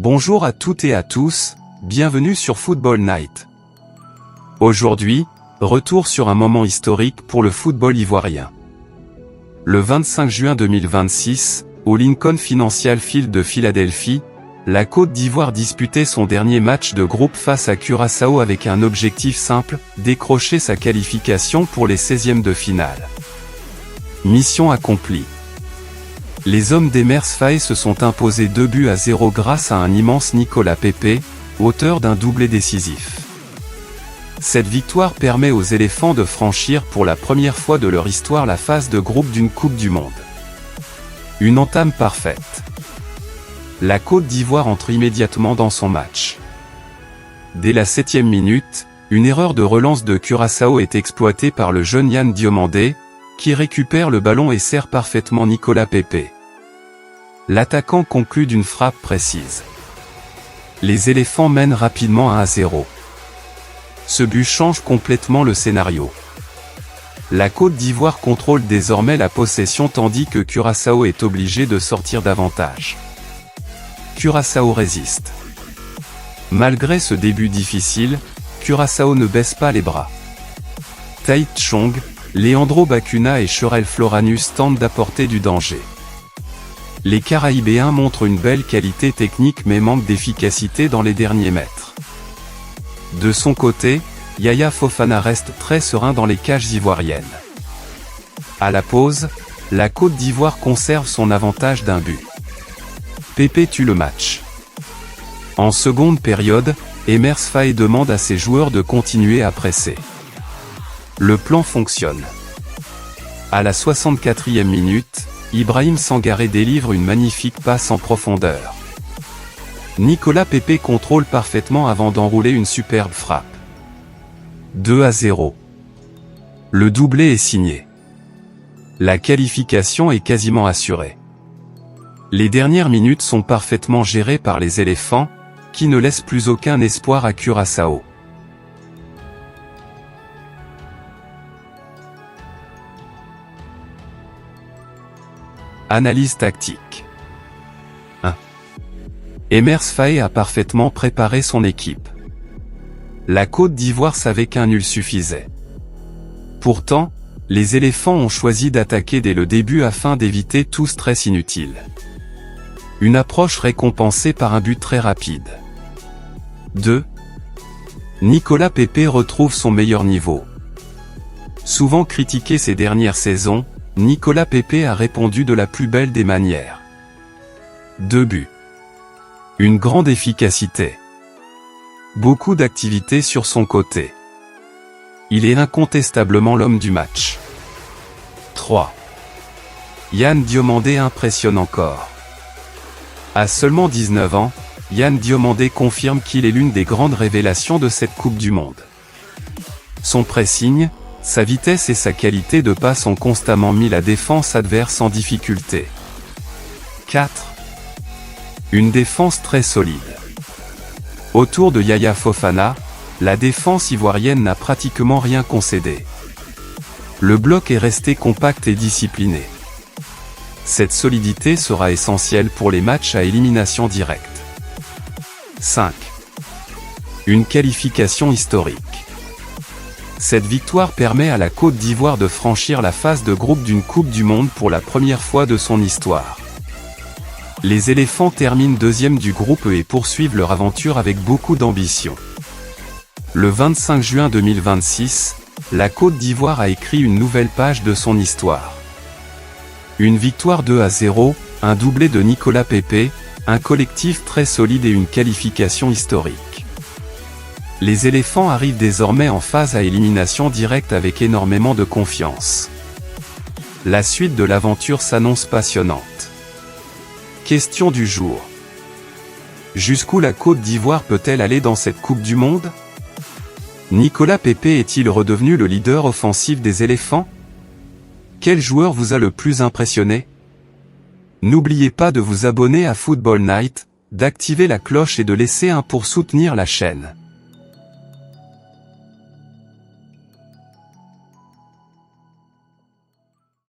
Bonjour à toutes et à tous, bienvenue sur Football Night. Aujourd'hui, retour sur un moment historique pour le football ivoirien. Le 25 juin 2026, au Lincoln Financial Field de Philadelphie, la Côte d'Ivoire disputait son dernier match de groupe face à Curaçao avec un objectif simple, décrocher sa qualification pour les 16e de finale. Mission accomplie. Les hommes d'Emers Faé se sont imposés 2-0 grâce à un immense Nicolas Pepe, auteur d'un doublé décisif. Cette victoire permet aux éléphants de franchir pour la première fois de leur histoire la phase de groupe d'une Coupe du Monde. Une entame parfaite. La Côte d'Ivoire entre immédiatement dans son match. Dès la 7e minute, une erreur de relance de Curaçao est exploitée par le jeune Yann Diomandé, qui récupère le ballon et sert parfaitement Nicolas Pepe. L'attaquant conclut d'une frappe précise. Les éléphants mènent rapidement 1-0. Ce but change complètement le scénario. La Côte d'Ivoire contrôle désormais la possession tandis que Curaçao est obligé de sortir davantage. Curaçao résiste. Malgré ce début difficile, Curaçao ne baisse pas les bras. Tahith Chong, Leandro Bacuna et Cherel Floranus tentent d'apporter du danger. Les Caraïbéens montrent une belle qualité technique mais manquent d'efficacité dans les derniers mètres. De son côté, Yaya Fofana reste très serein dans les cages ivoiriennes. À la pause, la Côte d'Ivoire conserve son avantage d'un but. Pepe tue le match. En seconde période, Emers Faé demande à ses joueurs de continuer à presser. Le plan fonctionne. À la 64e minute, Ibrahim Sangaré délivre une magnifique passe en profondeur. Nicolas Pepe contrôle parfaitement avant d'enrouler une superbe frappe. 2-0. Le doublé est signé. La qualification est quasiment assurée. Les dernières minutes sont parfaitement gérées par les éléphants, qui ne laissent plus aucun espoir à Curaçao. Analyse tactique. 1. Emers Faé a parfaitement préparé son équipe. La Côte d'Ivoire savait qu'un nul suffisait. Pourtant, les éléphants ont choisi d'attaquer dès le début afin d'éviter tout stress inutile. Une approche récompensée par un but très rapide. 2. Nicolas Pepe retrouve son meilleur niveau. Souvent critiqué ces dernières saisons, Nicolas Pepe a répondu de la plus belle des manières. 2 buts. Une grande efficacité. Beaucoup d'activité sur son côté. Il est incontestablement l'homme du match. 3. Yann Diomandé impressionne encore. À seulement 19 ans, Yann Diomandé confirme qu'il est l'une des grandes révélations de cette Coupe du Monde. Son pressing, sa vitesse et sa qualité de passe ont constamment mis la défense adverse en difficulté. 4. Une défense très solide. Autour de Yaya Fofana, la défense ivoirienne n'a pratiquement rien concédé. Le bloc est resté compact et discipliné. Cette solidité sera essentielle pour les matchs à élimination directe. 5. Une qualification historique. Cette victoire permet à la Côte d'Ivoire de franchir la phase de groupe d'une Coupe du Monde pour la première fois de son histoire. Les éléphants terminent deuxième du groupe et poursuivent leur aventure avec beaucoup d'ambition. Le 25 juin 2026, la Côte d'Ivoire a écrit une nouvelle page de son histoire. Une victoire 2-0, un doublé de Nicolas Pepe, un collectif très solide et une qualification historique. Les éléphants arrivent désormais en phase à élimination directe avec énormément de confiance. La suite de l'aventure s'annonce passionnante. Question du jour. Jusqu'où la Côte d'Ivoire peut-elle aller dans cette Coupe du Monde ? Nicolas Pepe est-il redevenu le leader offensif des éléphants ? Quel joueur vous a le plus impressionné ? N'oubliez pas de vous abonner à Football Night, d'activer la cloche et de laisser un pour soutenir la chaîne.